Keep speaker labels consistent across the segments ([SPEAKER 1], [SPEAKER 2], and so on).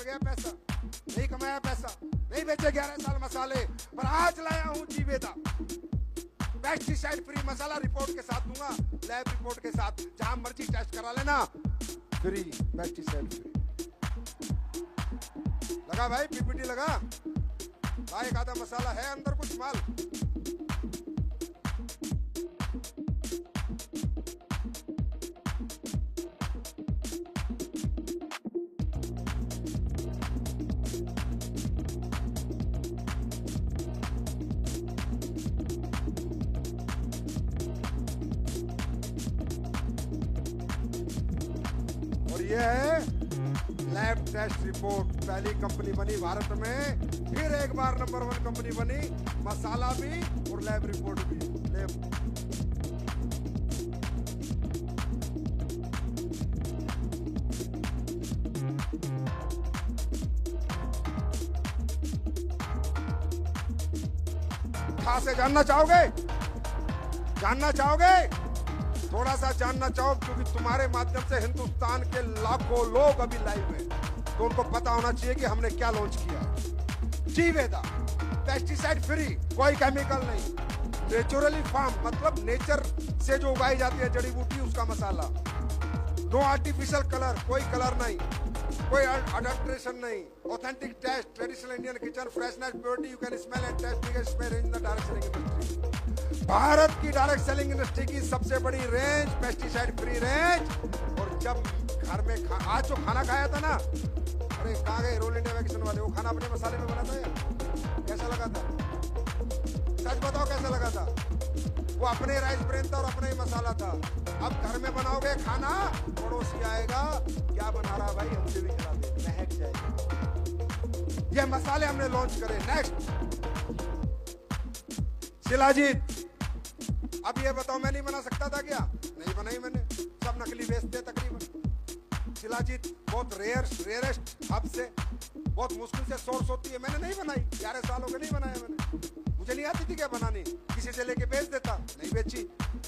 [SPEAKER 1] गया पैसा, नहीं कमाया पैसा, नहीं बेचे 11 साल मसाले, पर आज लाया हूं जीवेदा पेस्टिसाइड फ्री मसाला। रिपोर्ट के साथ दूंगा, लैब रिपोर्ट के साथ, जहां मर्जी टेस्ट करा लेना, फ्री पेस्टिसाइड फ्री। लगा भाई पीपीटी लगा भाई, एक आधा मसाला है अंदर कुछ माल। और ये है लैब टेस्ट रिपोर्ट, पहली कंपनी बनी भारत में, फिर एक बार नंबर 1 कंपनी बनी, मसाला भी और लैब रिपोर्ट भी। लैब कहां से जानना चाहोगे? जानना चाहोगे? थोड़ा सा जानना चाहो, क्योंकि तुम्हारे माध्यम से हिंदुस्तान के लाखों लोग अभी लाइव हैं, तो उनको पता होना चाहिए कि हमने क्या लॉन्च किया है। जीवेदा पेस्टिसाइड फ्री, कोई केमिकल नहीं, नेचुरली फार्म, मतलब नेचर से जो उगाई जाती है जड़ी बूटी, उसका मसाला। नो आर्टिफिशियल कलर, कोई कलर नहीं, कोई अडल्ट्रेशन नहीं। Authentic taste, traditional Indian kitchen, freshness, purity, you can smell and taste, biggest smell range in the direct selling industry. Bharat की डायरेक्ट सेलिंग इंडस्ट्री की सबसे बड़ी रेंज, पेस्टिसाइड फ्री रेंज। और जब घर में आज जो खाना खाया था ना, अरे कहाँ गए रोल इंडिया वैकेशन वाले, वो खाना अपने मसाले में बना था या कैसा लगा था? सच बताओ कैसा लगा था? वो अपने राइस ब्रेन था और अपने ही मसाला था। अब घर में बनाओगे खाना, पड़ोसी आएगा, क्या बना रहा भाई, हमसे भी खिला दे, महक जाएगा। ये मसाले हमने लॉन्च करे। नेक्स्ट शिलाजीत, अब ये बताओ मैं नहीं बना सकता था क्या? नहीं बनाई मैंने, सब नकली बेचते तकरीबन। शिलाजीत बहुत रेयरेस्ट हब से, बहुत मुश्किल से सोर्स होती है, मैंने नहीं बनाई, 11 साल हो गए नहीं बनाया मैंने। मुझे नहीं आती थी क्या बनानी, किसी से लेके बेच देता, नहीं बेची।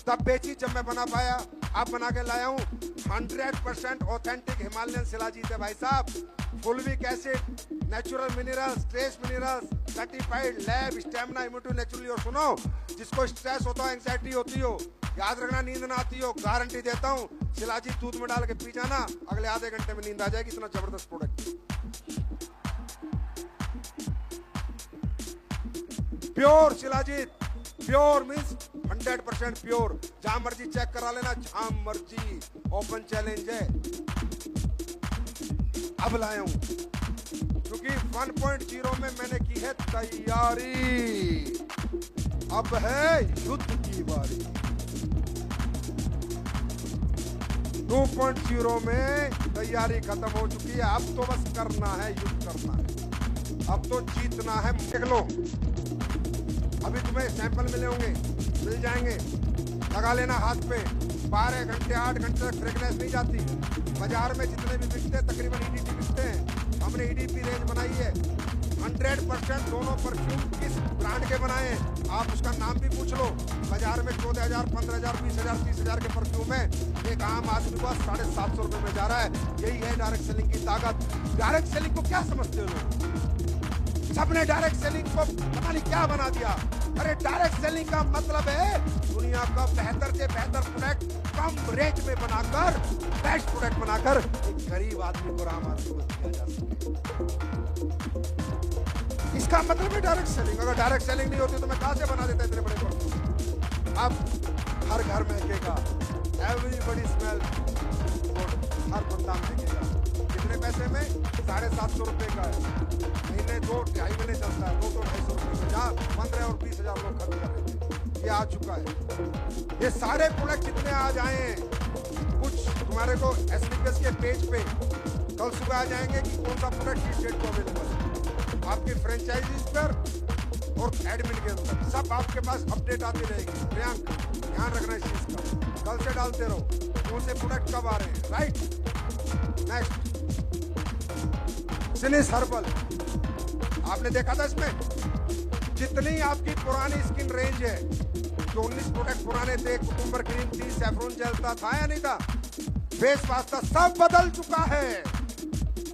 [SPEAKER 1] तब बेची जब मैं बना पाया, अब बना के लाया हूँ। 100% ऑथेंटिक हिमालयन शिलाजीत है भाई साहब, फुलविक acid, natural minerals, trace minerals, certified lab, stamina, immunity naturally. और सुनो, जिसको स्ट्रेस होता हो, एंग्जाइटी होती हो, याद रखना नींद ना आती हो, गारंटी देता हूँ, शिलाजीत दूध में डाल के पी जाना, अगले आधे घंटे में नींद आ जाएगी। इतना जबरदस्त product. Pure shilajit, pure means 100% pure, जहां मर्जी चेक करा लेना, जहां मर्जी, ओपन चैलेंज है। अब लाया हूं क्योंकि 1.0 में मैंने की है तैयारी, अब है युद्ध की बारी। 2.0 में तैयारी खत्म हो चुकी है, अब तो बस करना है, युद्ध करना है, अब तो जीतना है। देख लो, अभी तुम्हें सैंपल मिले होंगे, मिल जाएंगे, लगा लेना हाथ पे। 12 घंटे 8 घंटे तक फ्रेगनेंस नहीं जाती। बाजार में जितने भी बिकते हैं तकरीबन ईडीपी बिकते हैं, हमने ईडीपी रेंज बनाई है। 100% दोनों परफ्यूम किस ब्रांड के बनाए हैं, आप उसका नाम भी पूछ लो। बाजार में 14,000, 15,000, 20,000, 30,000 के परफ्यूम है, एक आम आदमी को 750 रुपए में जा रहा है। यही है डायरेक्ट सेलिंग की ताकत। डायरेक्ट सेलिंग को क्या समझते हो लोग? सबने डायरेक्ट सेलिंग को पता नहीं क्या बना दिया। अरे डायरेक्ट सेलिंग का मतलब है दुनिया का बेहतर से बेहतर प्रोडक्ट कम रेट में बनाकर, बेस्ट प्रोडक्ट बनाकर एक गरीब आदमी को, आम आदमी को दिया जा सके। इसका मतलब है डायरेक्ट सेलिंग। अगर डायरेक्ट सेलिंग नहीं होती तो मैं कहां से बना देता इतने बड़े प्रोडक्ट। अब हर घर में दिखेगा, एवरीबॉडी स्मेल, हर बंदा दिखेगा। कितने पैसे में? 750 रुपए का है, महीने 2-2.5 महीने चलता है, 200-250 रुपए में, जहाँ 15 और 20,000 लोग खर्च कर रहे थे। ये आ चुका है। ये सारे प्रोडक्ट जितने आज आए हैं, कुछ तुम्हारे को एसलीपीएस के पेज पे कल सुबह आ जाएंगे कि कौन सा प्रोडक्ट किस डेट को अवेलेबल है, आपकी फ्रेंचाइजीज पर और एडमिन के अंदर, सब आपके पास अपडेट आती रहेगी। प्रियांक, ध्यान रखना इस चीज का, कल से डालते रहो कौन से प्रोडक्ट कब आ रहे हैं। राइट। नेक्स्ट सिनिस हर्बल, आपने देखा था इसमें जितनी आपकी पुरानी स्किन रेंज है, जो 19 प्रोडक्ट पुराने थे, कुकुम्बर क्रीम थी, सैफरन जेल था या नहीं था, फेस वाश था, सब बदल चुका है।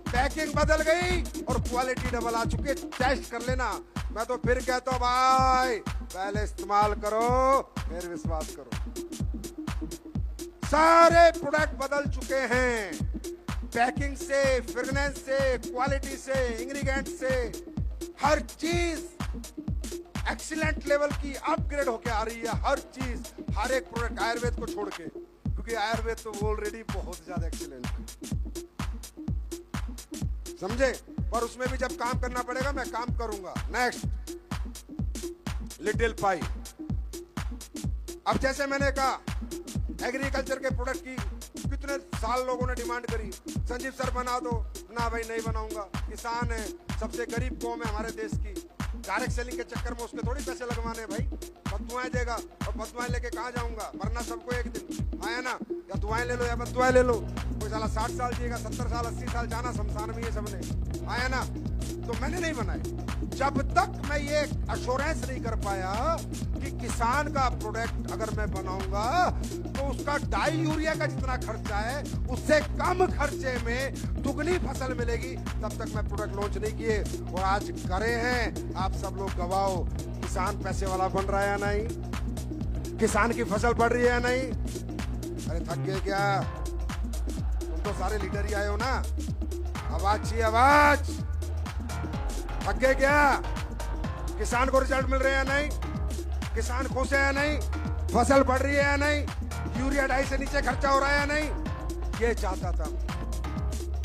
[SPEAKER 1] पैकिंग बदल गई और क्वालिटी डबल आ चुकी है। टेस्ट कर लेना। मैं तो फिर कहता हूं भाई, पहले इस्तेमाल करो फिर विश्वास करो। सारे प्रोडक्ट बदल चुके हैं, पैकिंग से, फ्रेगनेंस से, क्वालिटी से, इंग्रेडिएंट से, हर चीज एक्सीलेंट लेवल की अपग्रेड होके आ रही है। हर चीज, हर एक प्रोडक्ट आयुर्वेद को छोड़ के, क्योंकि आयुर्वेद तो ऑलरेडी बहुत ज्यादा एक्सीलेंट है, समझे। पर उसमें भी जब काम करना पड़ेगा मैं काम करूंगा। नेक्स्ट, लिटिल पाई। अब जैसे मैंने कहा, एग्रीकल्चर के प्रोडक्ट की कितने साल लोगों ने डिमांड करी, संजीव सर बना दो ना। भाई नहीं बनाऊंगा, किसान है, सबसे गरीब कौम है हमारे देश की। डायरेक्ट सेलिंग के चक्कर में उसके थोड़ी पैसे लगवाने भाई, बदुआएं देगा और बदुआएं लेके कहाँ जाऊंगा, मरना सबको एक दिन आया ना। या दुआएं ले लो या बदुआएं ले लो। कोई साला 60 साल जिएगा, 70 साल 80 साल जाना शमशान में, ये सबने आया ना। तो मैंने नहीं बनाए जब तक मैं ये अश्योरेंस नहीं कर पाया कि किसान का प्रोडक्ट अगर मैं बनाऊंगा तो उसका डाई यूरिया का जितना खर्चा है उससे कम खर्चे में दुगनी फसल मिलेगी, तब तक मैं प्रोडक्ट लॉन्च नहीं किए। और आज करे हैं, आप सब लोग गवाओ। किसान पैसे वाला बन रहा है या नहीं, किसान की फसल बढ़ रही है या नहीं। अरे थक गए क्या तुम? तो सारे लीडर ही आए हो ना। आवाज चाहिए, आवाज। थक गए क्या? किसान को रिजल्ट मिल रहे हैं या नहीं, किसान खुश है या नहीं, फसल बढ़ रही है या नहीं, यूरिया डाई से नीचे खर्चा हो रहा है या नहीं। ये चाहता था।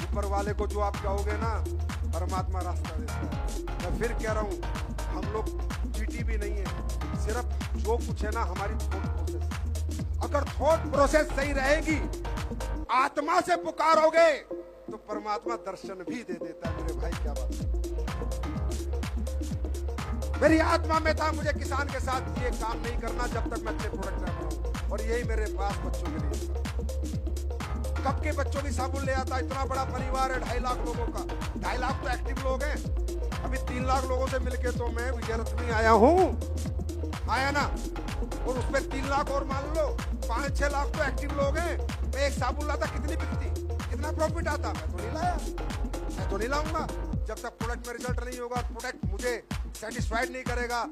[SPEAKER 1] ऊपर वाले को जो आप कहोगे ना, परमात्मा रास्ता देता है। मैं फिर कह रहा हूं, हम लोग चीटी भी नहीं है, सिर्फ जो कुछ है ना हमारी थॉट प्रोसेस। अगर थॉट प्रोसेस सही रहेगी, आत्मा से पुकारोगे तो परमात्मा दर्शन भी दे देता है। मेरे भाई क्या बात है। मेरी आत्मा में था मुझे किसान के साथ ये काम नहीं करना जब तक मैं अच्छे प्रोडक्ट ना बनाऊं। और यही मेरे पास बच्चों के लिए था। कब के बच्चों की साबुन ले आता, इतना बड़ा परिवार है 2.5 लाख लोगों का। 2.5 लाख तो एक्टिव लोग हैं। अभी 3 लाख लोगों से मिलके तो मैं विजयरथ में आया हूं, आया ना। और उसमें 3 लाख और मान लो, 5-6 लाख तो एक्टिव लोग हैं। मैं एक साबुन लाता कितनी बिकती, कितना प्रॉफिट आता। मैं तो नहीं लाया, मैं तो नहीं लाऊंगा जब तक प्रोडक्ट में रिजल्ट नहीं होगा। प्रोडक्ट मुझे सेटिस्फाइड नहीं करेगा।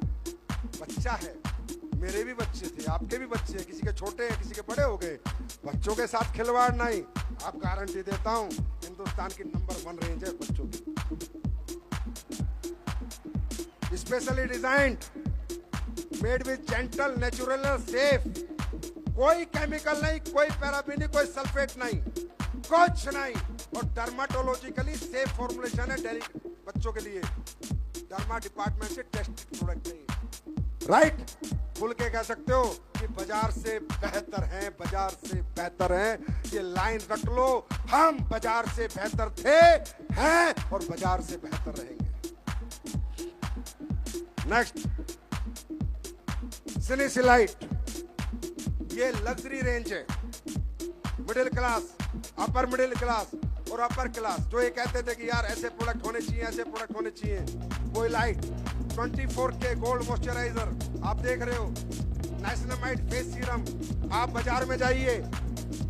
[SPEAKER 1] बच्चा है, मेरे भी बच्चे थे, आपके भी बच्चे हैं, किसी के छोटे हैं, किसी के बड़े हो गए। बच्चों के साथ खिलवाड़ नहीं। आप गारंटी देता हूं, हिंदुस्तान की नंबर 1 रेंज है बच्चों की, specially designed, made with gentle, natural, safe. कोई केमिकल नहीं, कोई पैराबेनी, कोई सल्फेट नहीं, कुछ नहीं। और डर्माटोलॉजिकली सेफ फॉर्मुलेशन है डेली बच्चों के लिए। डर्मा डिपार्टमेंट से टेस्टेड प्रोडक्ट नहीं, राइट। खुल के कह सकते हो कि बाजार से बेहतर हैं, बाजार से बेहतर हैं। ये लाइन रख लो, हम बाजार से बेहतर थे, हैं और बाजार से बेहतर रहेंगे। नेक्स्ट, सिलिसिलाइट। ये लग्जरी रेंज है, middle class, upper middle class और अपर क्लास जो ये कहते थे कि यार ऐसे प्रोडक्ट होने चाहिए, ऐसे प्रोडक्ट होने चाहिए। कोई लाइट 24K गोल्ड मॉइस्चराइजर आप देख रहे हो, नाइसिनामाइड फेस सीरम। आप बाजार में जाइए,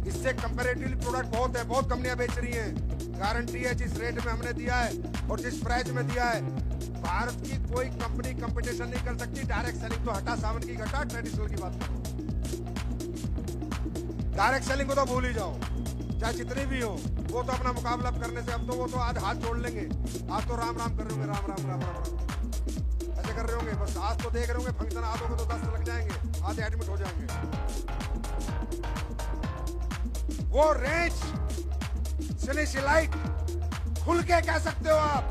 [SPEAKER 1] इससे कंपैरेटिवली प्रोडक्ट बहुत है, बहुत कंपनियां बेच रही हैं। गारंटी है जिस रेट में हमने दिया है और जिस प्राइस में दिया है, भारत की कोई कंपनी कंपटीशन नहीं कर सकती। डायरेक्ट सेलिंग तो हटा, सावन की घटा, ट्रेडिशनल की बात करो। डायरेक्ट सेलिंग को तो भूल ही जाओ, चाहे जितनी भी हो। वो तो अपना मुकाबला करने से, अब तो वो तो आज हाथ जोड़ लेंगे। आज तो राम राम कर रहे होंगे, राम राम राम राम राम ऐसे कर रहे होंगे। बस आज तो देख रहे होंगे, फंक्शन आज होगा तो 10 लग जाएंगे, आधे एडमिट हो जाएंगे। वो रेंज सिलिसिलाइट खुल के कह सकते हो आप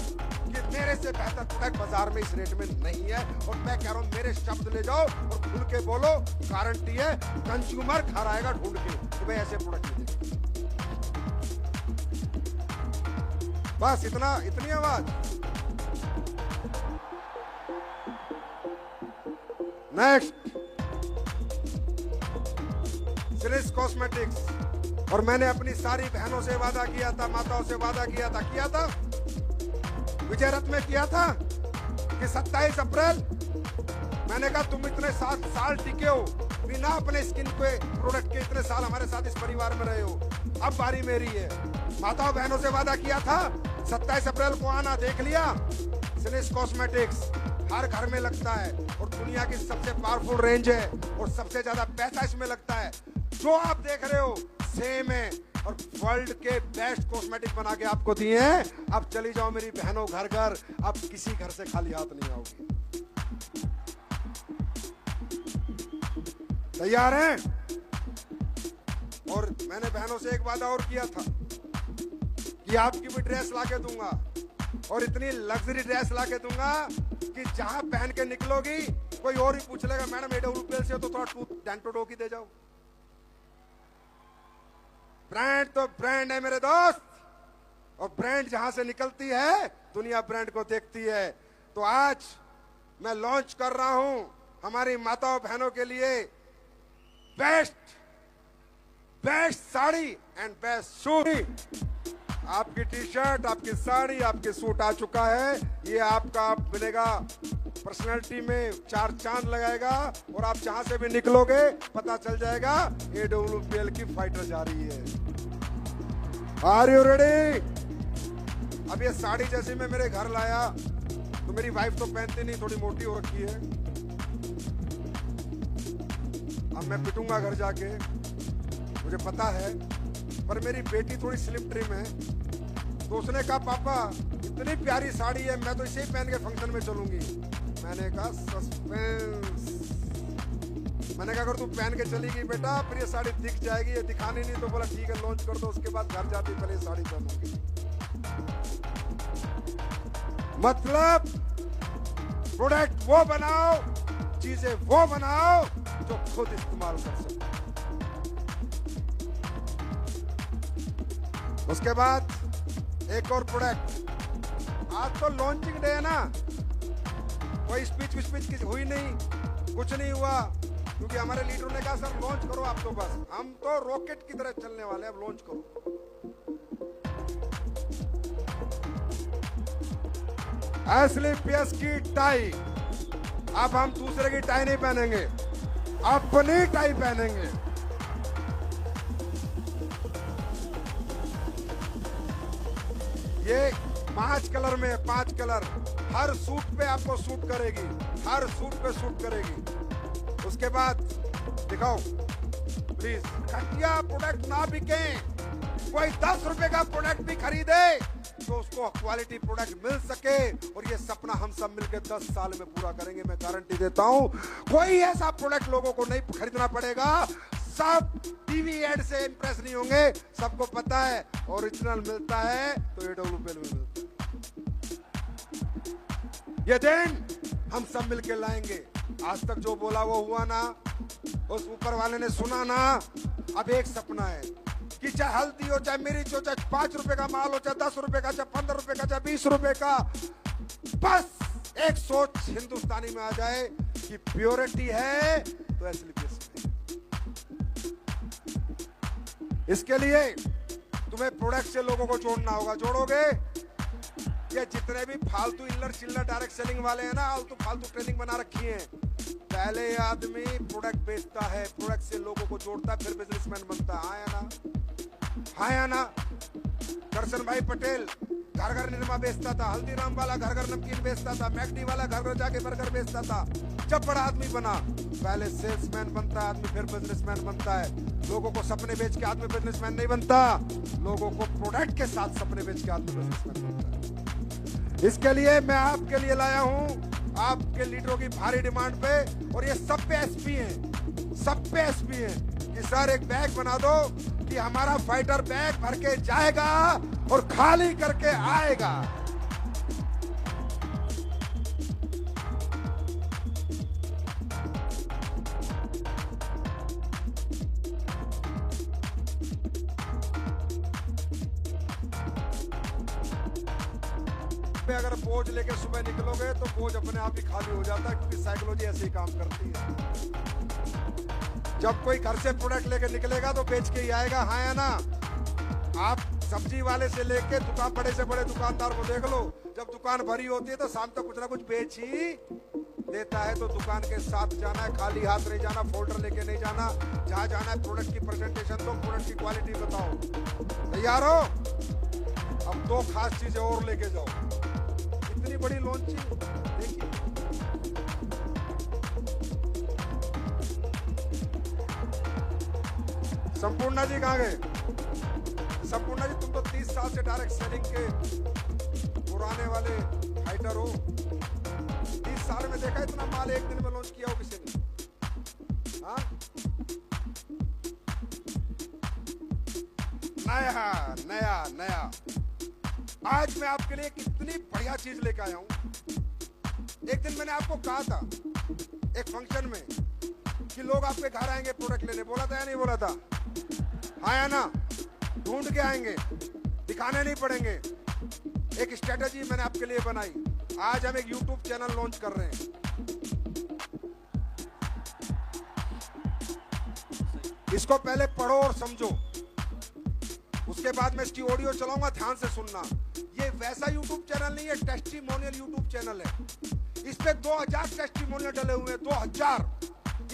[SPEAKER 1] कि मेरे से बेहतर प्रोडक्ट बाजार में इस रेट में नहीं है। और मैं कह रहा हूं, मेरे शब्द ले जाओ और खुल के बोलो, गारंटी है कंज्यूमर घर आएगा ढूंढ के कि भाई ऐसे प्रोडक्ट मिले। बस इतना, इतनी आवाज। नेक्स्ट, सिलिस कॉस्मेटिक्स। और मैंने अपनी सारी बहनों से वादा किया था, माताओं से वादा किया था, विजयरथ में किया था कि 27 अप्रैल मैंने कहा तुम इतने 7 साल टिके हो बिना अपने स्किन के प्रोडक्ट के, इतने साल हमारे साथ इस परिवार में रहे हो, अब बारी मेरी है। माताओं बहनों से वादा किया था 27 अप्रैल को आना, देख लिया। सिनिस कॉस्मेटिक्स हर घर में लगता है और दुनिया की सबसे पावरफुल रेंज है और सबसे ज्यादा पैसा इसमें लगता है। जो आप देख रहे हो सेम है और वर्ल्ड के बेस्ट कॉस्मेटिक बना के आपको दिए हैं। अब चली जाओ मेरी बहनों घर घर, अब किसी घर से खाली हाथ नहीं आओगी। तैयार हैं? और मैंने बहनों से एक वादा और किया था कि आपकी भी ड्रेस लाके दूंगा और इतनी लग्जरी ड्रेस लाके दूंगा कि जहां पहन के निकलोगी कोई और ही पूछ लेगा मैडम AWPL से हो तो थोड़ा डेंटोडो की दे जाओ। ब्रांड तो ब्रांड है मेरे दोस्त, और ब्रांड जहां से निकलती है दुनिया ब्रांड को देखती है। तो आज मैं लॉन्च कर रहा हूं हमारी माताओं बहनों के लिए best sari and best suit. आपकी टी शर्ट, आपकी साड़ी, आपके सूट आ चुका है। ये आपका मिलेगा, पर्सनालिटी में 4 चांद लगाएगा और आप जहां से भी निकलोगे पता चल जाएगा AWPL की फाइटर जा रही है। Are you ready? अब ये साड़ी जैसे मैं मेरे घर लाया तो मेरी वाइफ तो पहनती नहीं, थोड़ी मोटी हो रखी है। अब मैं पिटूंगा घर जाके, मुझे पता है, पर मेरी बेटी थोड़ी स्लिम ट्रिम है तो उसने कहा पापा इतनी प्यारी साड़ी है, मैं तो इसे ही पहन के फंक्शन में चलूंगी। मैंने कहा सस्पेंस। मैंने कहा अगर तू पहन के चली गई बेटा फिर ये साड़ी दिख जाएगी, ये दिखानी नहीं। तो बोला ठीक है लॉन्च कर दो, उसके बाद घर जाती पहले साड़ी पहनूंगी। मतलब प्रोडक्ट वो बनाओ, चीजें वो बनाओ जो खुद इस्तेमाल कर सको। उसके बाद एक और प्रोडक्ट, आज तो लॉन्चिंग डे है ना, कोई स्पीच हुई नहीं, कुछ नहीं हुआ, क्योंकि हमारे लीडरों ने कहा सर लॉन्च करो आप तो बस। हम तो रॉकेट की तरह चलने वाले हैं, अब लॉन्च करो। एसलीपीएस की टाई, अब हम दूसरे की टाई नहीं पहनेंगे, अपनी टाई पहनेंगे। ये 5 कलर में है, 5 कलर, हर सूट पे आपको सूट करेगी, हर सूट पे सूट करेगी। उसके बाद दिखाओ प्लीज, घटिया प्रोडक्ट ना बिके। कोई 10 रुपए का प्रोडक्ट भी खरीदे तो उसको क्वालिटी प्रोडक्ट मिल सके, और ये सपना हम सब मिलकर 10 साल में पूरा करेंगे, मैं गारंटी देता हूं। कोई ऐसा प्रोडक्ट लोगों को नहीं खरीदना पड़ेगा, सब टीवी एड से इंप्रेस नहीं होंगे। सबको पता है ओरिजिनल मिलता है तो AWPL में मिलता है। ये दिन हम सब मिलके लाएंगे। आज तक जो बोला वो हुआ ना, उस ऊपर वाले ने सुना ना। अब एक सपना है कि चाहे हल्दी हो, चाहे मिर्च हो, चाहे 5 रुपए का माल हो, चाहे 10 रुपए का, चाहे 15 रुपए का, चाहे 20 रुपए का, बस एक सोच हिंदुस्तानी में आ जाए कि प्योरिटी है तो एसलीपीएस में। इसके लिए तुम्हें प्रोडक्ट से लोगों को जोड़ना होगा। जोड़ोगे? ये जितने भी फालतू इल्लर चिल्लर डायरेक्ट सेलिंग वाले हैं ना, फालतू ट्रेनिंग बना रखी है। पहले आदमी प्रोडक्ट बेचता है, प्रोडक्ट से लोगों को जोड़ता है, फिर बिजनेसमैन बनता है। हाँ या ना? हाँ या ना? दर्शन भाई पटेल घर घर निरमा बेचता था, हल्दीराम वाला घर घर नमकीन बेचता था, मैकडी वाला घर घर जाके बर्गर बेचता था। जब बड़ा आदमी बना, पहले सेल्समैन बनता है आदमी, फिर बिजनेसमैन बनता है। लोगों को सपने बेच के आदमी बिजनेसमैन नहीं बनता, लोगों को प्रोडक्ट के साथ सपने बेच के आदमी बिजनेसमैन बनता है। इसके लिए मैं आपके लिए लाया हूं, आपके लीडरों की भारी डिमांड पे, और ये सब पे एसपी हैं, सब पे एसपी हैं कि सर एक बैग बना दो कि हमारा फाइटर बैग भर के जाएगा और खाली करके आएगा। अगर बोझ लेके सुबह निकलोगे तो बोझ अपने आप ही खाली हो जाता है, क्योंकि साइकोलॉजी ऐसे ही काम करती है। जब कोई घर से प्रोडक्ट लेके निकलेगा तो बेच के ही आएगा। हाँ या ना? आप सब्जी वाले से लेके दुकान, बड़े से बड़े दुकानदार को देख लो, जब दुकान भरी होती है तो शाम तक कुछ ना कुछ बेच ही देता है। तो दुकान के साथ जाना है, खाली हाथ नहीं जाना, फोल्डर लेके नहीं जाना। जहां जाना है प्रोडक्ट की प्रेजेंटेशन दो, प्रोडक्ट की क्वालिटी बताओ। तैयार हो? अब दो खास चीजें और लेके जाओ। इतनी बड़ी लॉन्चिंग देखिए, संपूर्णा जी कहाँ गए? संपूर्णा जी तुम तो 30 साल से डायरेक्ट सेलिंग के पुराने वाले फाइटर हो। 30 साल में देखा इतना माल एक दिन में लॉन्च किया हो किसी ने? हाँ, नया नया नया। आज मैं आपके लिए कितनी बढ़िया चीज लेकर आया हूं। एक दिन मैंने आपको कहा था एक फंक्शन में कि लोग आपके घर आएंगे प्रोडक्ट लेने, बोला था या नहीं बोला था? हाँ या ना? ढूंढ के आएंगे, दिखाने नहीं पड़ेंगे। एक स्ट्रेटजी मैंने आपके लिए बनाई। आज हम एक YouTube चैनल लॉन्च कर रहे हैं। इसको पहले पढ़ो और समझो, उसके बाद मैं इसकी ऑडियो चलाऊंगा, ध्यान से सुनना। ये वैसा YouTube चैनल नहीं है, टेस्टिमोनियल YouTube चैनल है। इस पे 2000 टेस्टिमोनियल डले हुए हैं, 2000।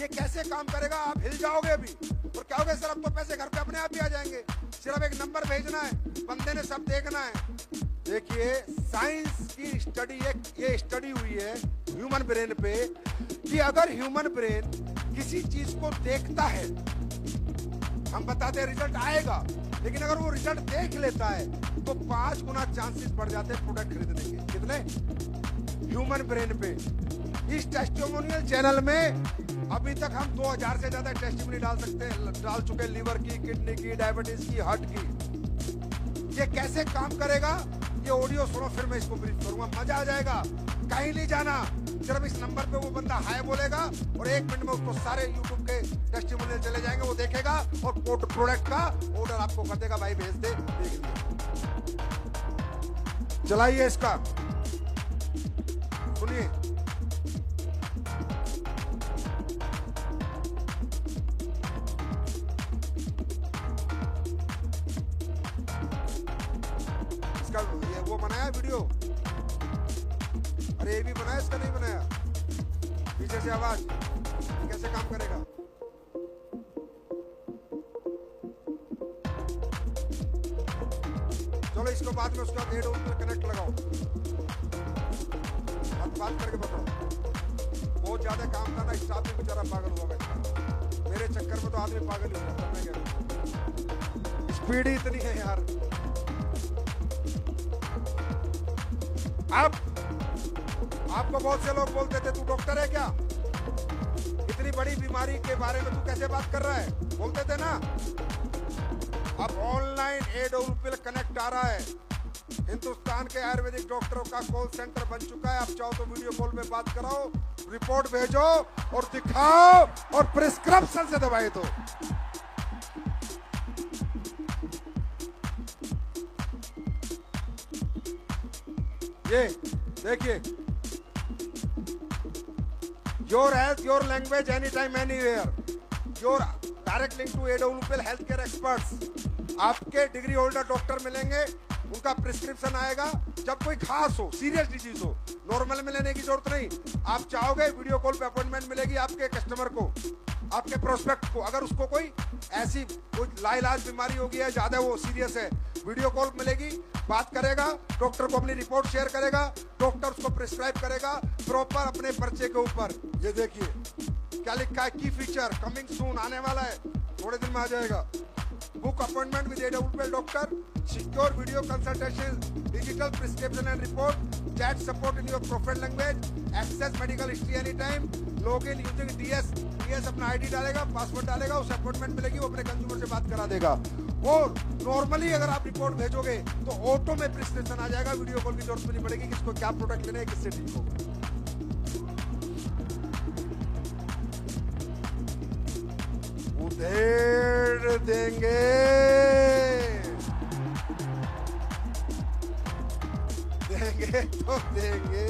[SPEAKER 1] ये कैसे काम करेगा आप हिल जाओगे अभी और क्या होगा सर, अब तो पैसे घर पे अपने आप ही आ जाएंगे, सिर्फ एक नंबर भेजना है, बंदे ने सब देखना है। देखिए साइंस की स्टडी, ये स्टडी हुई है ह्यूमन ब्रेन पे कि अगर ह्यूमन ब्रेन किसी चीज को देखता है, हम बताते हैं रिजल्ट आएगा, लेकिन अगर वो रिजल्ट देख लेता है तो 5 गुना चांसेस बढ़ जाते हैं प्रोडक्ट खरीदने के। कितने? ह्यूमन ब्रेन पे। इस टेस्टिमोनियल चैनल में अभी तक हम 2000 से ज्यादा टेस्टिमोनी डाल चुके हैं, लीवर की, किडनी की, डायबिटीज की, हार्ट की। ये कैसे काम करेगा ये ऑडियो सुनो, फिर मैं इसको ब्रीफ करूंगा, मजा आ जाएगा। कहीं नहीं जाना, सिर्फ इस नंबर पे वो बंदा हाय बोलेगा और 1 मिनट में उसको सारे यूट्यूब के टेस्टिमोनियल चले जाएंगे, वो देखेगा और प्रोडक्ट का ऑर्डर आपको कर देगा, भाई भेज दे, देख लिया। चलाइए इसका, सुनिए। इसका ये वो बनाया वीडियो, अरे ये भी बनाया, इसका नहीं बनाया। पीछे से आवाज कैसे काम करेगा? चलो इसको बाद में उसका एड ऑन पर कनेक्ट लगाओ, बात करके बताओ। बहुत ज्यादा काम था ना, स्टाफ भी बेचारा पागल हुआ बैठा। मेरे चक्कर में तो आदमी पागल ही होता है। स्पीड ही इतनी है यार। अब आपको बहुत से लोग बोलते थे तू डॉक्टर है क्या, इतनी बड़ी बीमारी के बारे में तू कैसे बात कर रहा है, बोलते थे ना। अब ऑनलाइन एडोलपिल कनेक्ट आ रहा है, हिंदुस्तान के आयुर्वेदिक डॉक्टरों का कॉल सेंटर बन चुका है। आप चाहो तो वीडियो कॉल में बात कराओ, रिपोर्ट भेजो और दिखाओ और प्रिस्क्रिप्शन से दवाई दो। ये देखिए, your health your language any time anywhere, your direct link to Adolpil health care experts. आपके डिग्री होल्डर डॉक्टर मिलेंगे, उनका प्रिस्क्रिप्शन आएगा जब कोई खास हो, सीरियस डिजीज हो। नॉर्मल में लेने की जरूरत नहीं। आप चाहोगे वीडियो कॉल पे अपॉइंटमेंट मिलेगी आपके कस्टमर को, आपके प्रोस्पेक्ट को। अगर उसको कोई ऐसी कोई लाइलाज बीमारी होगी है, ज्यादा वो सीरियस है, वीडियो कॉल मिलेगी, बात करेगा, डॉक्टर को अपनी रिपोर्ट शेयर करेगा, डॉक्टर उसको प्रिस्क्राइब करेगा प्रॉपर अपने पर्चे के ऊपर। ये देखिए क्या लिखा है, की फीचर कमिंग सून, आने वाला है, थोड़े दिन में आ जाएगा। Book appointment with Adolpil doctor, secure video consultation, digital prescription and report, chat support in your profile language, access medical history any time, log in using DS अपना आईडी डालेगा, पासवर्ड डालेगा, उसे अपॉइंटमेंट मिलेगी, वो अपने कंज्यूमर से बात करा देगा। और नॉर्मली अगर आप रिपोर्ट भेजोगे तो ऑटो में प्रिस्क्रिप्शन आ जाएगा, वीडियो कॉल की जरूरत नहीं पड़ेगी, किसको क्या प्रोडक्ट लेना है, किससे ठीक होगा। उधेड़ देंगे, देंगे तो देंगे,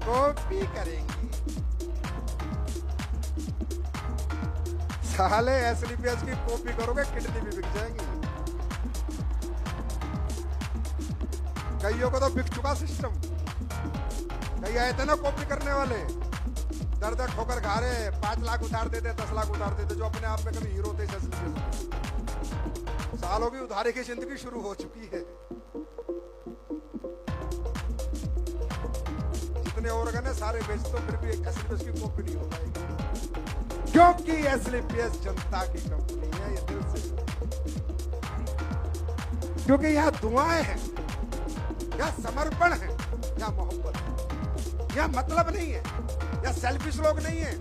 [SPEAKER 1] कॉपी करेंगे साले। एसलीपीएस की कॉपी करोगे किडनी भी बिक जाएंगी। कईयों को तो बिक चुका सिस्टम, कई आए थे ना कॉपी करने वाले, दर दर ठोकर खा रहे, 5 लाख उतार देते, 10 लाख उतार देते, जो अपने आप में कभी हीरो थे। सालों की उधारी की जिंदगी शुरू हो चुकी है। जितने ऑर्गन है सारे बेच दो, फिर भी एसलीपीएस की कॉपी नहीं हो पाएगी, क्योंकि एसलीपीएस जनता की कंपनी है। ये दिल से, क्योंकि यहाँ दुआएं हैं, यहाँ समर्पण है, यहाँ मोहब्बत है, यहाँ मतलब नहीं है, यहाँ सेल्फिश लोग नहीं है।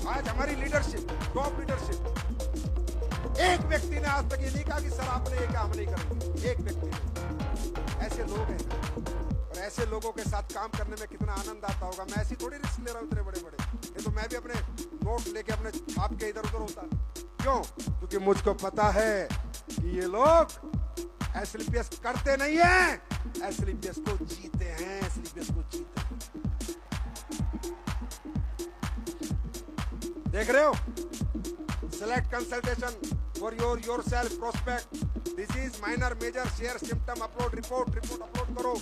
[SPEAKER 1] आज हमारी लीडरशिप, टॉप लीडरशिप, एक व्यक्ति ने आज तक ये नहीं कहा कि सर आपने ये क्या, हम नहीं करेंगे। एक व्यक्ति ने। ऐसे लोग हैं और ऐसे लोगों के साथ काम करने में कितना आनंद आता होगा। मैं ऐसी थोड़ी रिस्क ले रहा हूँ इतने बड़े बड़े, ये तो मैं भी अपने नोट लेके अपने छाप के इधर उधर होता। क्यों? क्योंकि मुझको पता है कि ये लोग एसलीपीएस करते नहीं है, एसलीपीएस को जीते हैं, एसलीपीएस को जीते हैं। देख रहे हो? Select consultation for yourself prospect. Disease minor major share symptom upload report upload करो।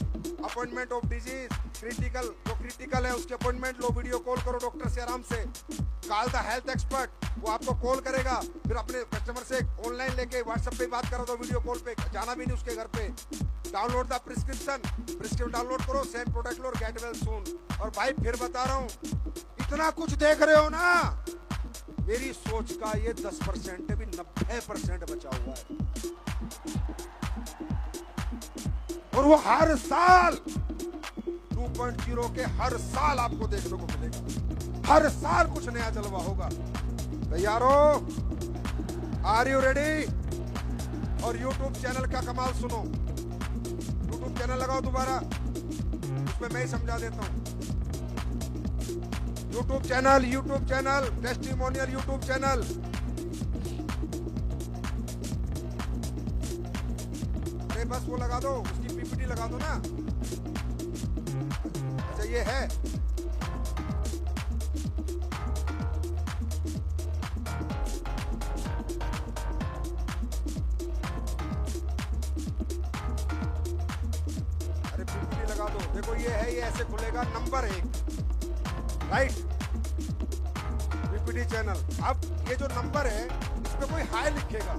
[SPEAKER 1] अपॉइंटमेंट ऑफ डिजीज क्रिटिकल, जो क्रिटिकल है उसके अपॉइंटमेंट लो, वीडियो कॉल करो डॉक्टर से आराम से। कॉल द हेल्थ एक्सपर्ट, वो आपको कॉल करेगा, फिर अपने कस्टमर से ऑनलाइन लेके व्हाट्सएप पे बात करो, तो वीडियो कॉल पे जाना भी नहीं उसके घर पे। डाउनलोड द प्रिस्क्रिप्शन डाउनलोड करो, सेम प्रोडक्ट लो और गेट वेल सून। और भाई फिर बता रहा हूँ, इतना कुछ देख रहे हो ना, मेरी सोच का ये 10% है, भी 90% बचा हुआ है। और वो हर साल 2.0 के हर साल आपको देखने को मिलेगा, हर साल कुछ नया जलवा होगा। तैयार हो? Are you ready? और YouTube चैनल का कमाल सुनो। YouTube चैनल लगाओ दोबारा, उसमें मैं ही समझा देता हूं। YouTube channel testimonial YouTube channel. अरे बस वो लगा दो, उसकी पीपीटी लगा दो ना। अच्छा ये है, अरे पीपीटी लगा दो। देखो ये है, ये ऐसे खुलेगा, नंबर 1 राइट, पीपीटी चैनल। अब ये जो नंबर है, इसमें कोई हाई लिखेगा।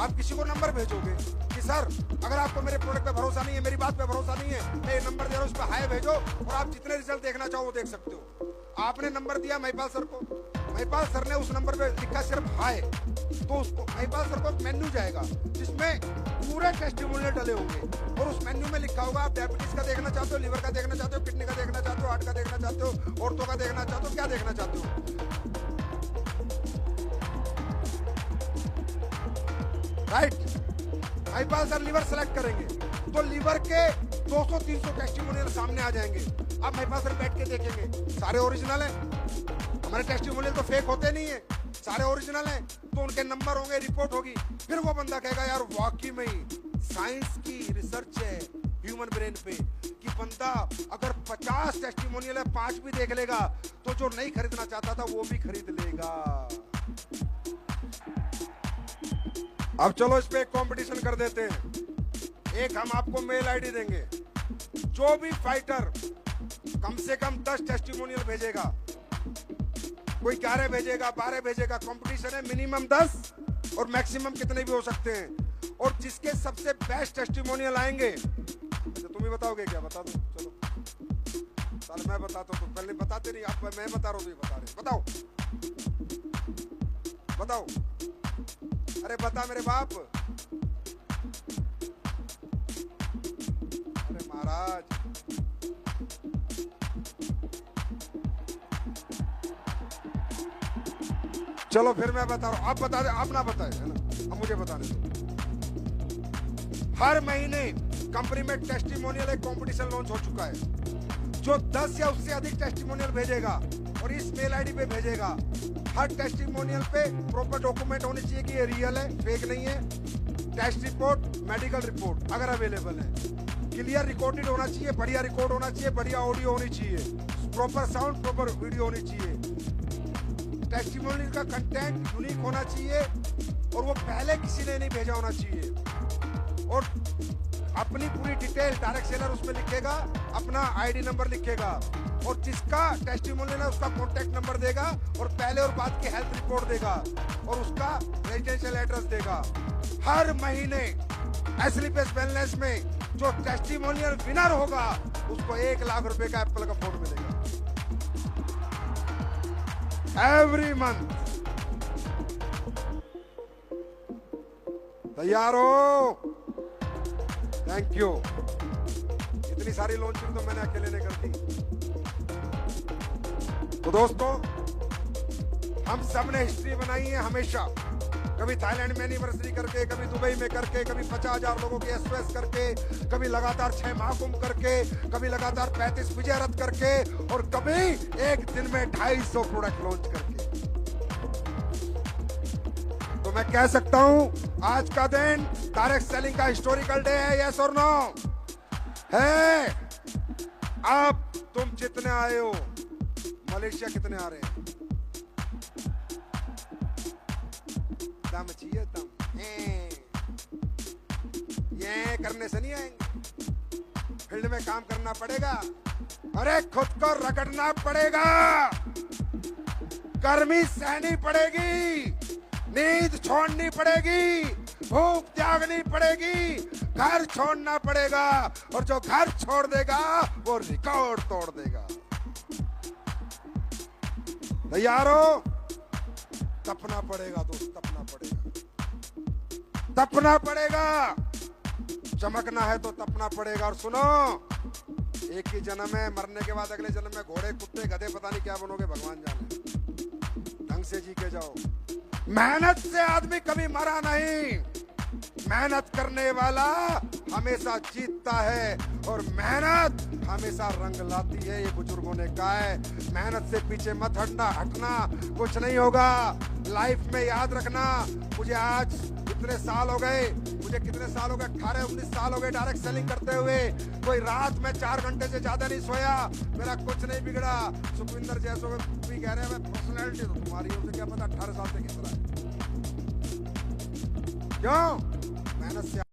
[SPEAKER 1] आप किसी को नंबर भेजोगे कि सर अगर आपको मेरे प्रोडक्ट पे भरोसा नहीं है, मेरी बात पे भरोसा नहीं है, मैं ये नंबर दे रहा हूँ, उस पर हाई भेजो और आप जितने रिजल्ट देखना चाहो वो देख सकते हो। आपने नंबर दिया महिपाल सर को, महिपाल सर ने उस नंबर पे लिखा सिर्फ हाई, तो उसको महिपाल सर को मेन्यू जाएगा जिसमें पूरे टेस्टिमोनियल डले होंगे, और उस मेन्यू में लिखा होगा आप डायबिटीज का देखना चाहते हो, लीवर का देखना चाहते हो, किडनी का देखना चाहते हो, हार्ट का देखना चाहते हो, ऑर्थो का देखना चाहते हो, क्या देखना चाहते हो, right. Mahipal sir lever select करेंगे तो लीवर के 200-300 टेस्टिमोनियल सामने आ जाएंगे। अब महिपाल सर बैठ के देखेंगे, सारे ओरिजिनल हैं, हमारे टेस्टिमोनियल तो फेक होते नहीं है, सारे ओरिजिनल हैं, तो उनके नंबर होंगे, रिपोर्ट होगी। फिर वो बंदा कहेगा यार वाकई में साइंस की रिसर्च है ह्यूमन ब्रेन पे कि बंदा अगर 50 टेस्टिमोनियल है, 5 भी देख लेगा तो जो नहीं खरीदना चाहता था वो भी खरीद लेगा। अब चलो इस पे एक कंपटीशन कर देते हैं। एक हम आपको मेल आईडी देंगे, जो भी फाइटर कम से कम 10 टेस्टिमोनियल भेजेगा, कोई 11 भेजेगा, 12 भेजेगा, कंपटीशन है, मिनिमम 10 और मैक्सिमम कितने भी हो सकते हैं। और जिसके सबसे बेस्ट टेस्टिमोनियल आएंगे, अच्छा तुम ही बताओगे क्या? बता दो, चलो साल मैं बताता हूँ, तो पहले बताते नहीं आप, मैं बता रहा हूँ तो ये बता रहे, बताओ बताओ, अरे बता मेरे बाप, अरे महाराज, चलो फिर मैं बता रहा हूं, आप बता दे, आप ना बताए है ना, अब मुझे बताने दो। हर महीने कंपनी में टेस्टिमोनियल एक कंपटीशन लॉन्च हो चुका है। जो 10 या उससे अधिक टेस्टिमोनियल भेजेगा और इस मेल आईडी पे भेजेगा, हर टेस्टिमोनियल पे प्रॉपर डॉक्यूमेंट होने चाहिए कि ये रियल है, फेक नहीं है। टेस्ट रिपोर्ट, मेडिकल रिपोर्ट अगर अवेलेबल है, क्लियर रिकॉर्डेड होना चाहिए, बढ़िया रिकॉर्ड होना चाहिए, बढ़िया ऑडियो होनी चाहिए, प्रॉपर साउंड, प्रॉपर वीडियो होनी चाहिए। टेस्टिमोनियल का कंटेंट यूनिक होना चाहिए और वो पहले किसी ने नहीं भेजा होना चाहिए। और अपनी पूरी डिटेल डायरेक्ट सेलर उसमें लिखेगा, अपना आईडी नंबर लिखेगा, और जिसका टेस्टिमोनियल है उसका कॉन्टेक्ट नंबर देगा और पहले और बाद की हेल्थ रिपोर्ट देगा और उसका रेजिडेंशियल एड्रेस देगा। हर महीने एसलीपेस वेलनेस में जो टेस्टिमोनियल विनर होगा उसको 1 लाख रुपए का एप्पल का फोन मिलेगा एवरी मंथ। तैयार हो? Thank you. इतनी सारी लॉन्चिंग तो मैंने अकेले ने कर दी। तो दोस्तों, हम सब ने हिस्ट्री बनाई है हमेशा, कभी थाईलैंड में एनिवर्सरी करके, कभी दुबई में करके, कभी 50,000 लोगों की एसओएस करके, कभी लगातार 6 महाकुंभ करके, कभी लगातार 35 विजय रथ करके और कभी एक दिन में 250 प्रोडक्ट लॉन्च करके। तो मैं कह सकता हूं आज का दिन डायरेक्ट सेलिंग का हिस्टोरिकल डे है। यस और नो है? अब तुम जितने आए हो, मलेशिया कितने आ रहे हैं? दम चाहिए, दम। ये करने से नहीं आएंगे, फील्ड में काम करना पड़ेगा। अरे खुद को रगड़ना पड़ेगा, गर्मी सहनी पड़ेगी, नींद छोड़नी पड़ेगी, भूख त्यागनी पड़ेगी, घर छोड़ना पड़ेगा और जो घर छोड़ देगा वो रिकॉर्ड तोड़ देगा। तैयार हो? तपना पड़ेगा दोस्त, तपना पड़ेगा, तपना पड़ेगा। चमकना है तो तपना पड़ेगा। और सुनो, एक ही जन्म है, मरने के बाद अगले जन्म में घोड़े, कुत्ते, गधे, पता नहीं क्या बनोगे, भगवान जाने। ढंग से जी के जाओ। मेहनत से आदमी कभी मरा नहीं, मेहनत करने वाला हमेशा जीतता है और मेहनत हमेशा रंग लाती है, ये बुजुर्गों ने कहा है। मेहनत से पीछे मत हटना, कुछ नहीं होगा लाइफ में। याद रखना, मुझे आज इतने साल हो गए, मुझे कितने साल हो गए, 18-19 साल हो गए डायरेक्ट सेलिंग करते हुए। कोई रात में 4 घंटे से ज्यादा नहीं सोया, मेरा कुछ नहीं बिगड़ा। सुखविंदर जैसो भी कह रहे हैं पर्सनैलिटी तो तुम्हारी, उसे क्या पता 18 साल से कितना है। क्यों? मेहनत से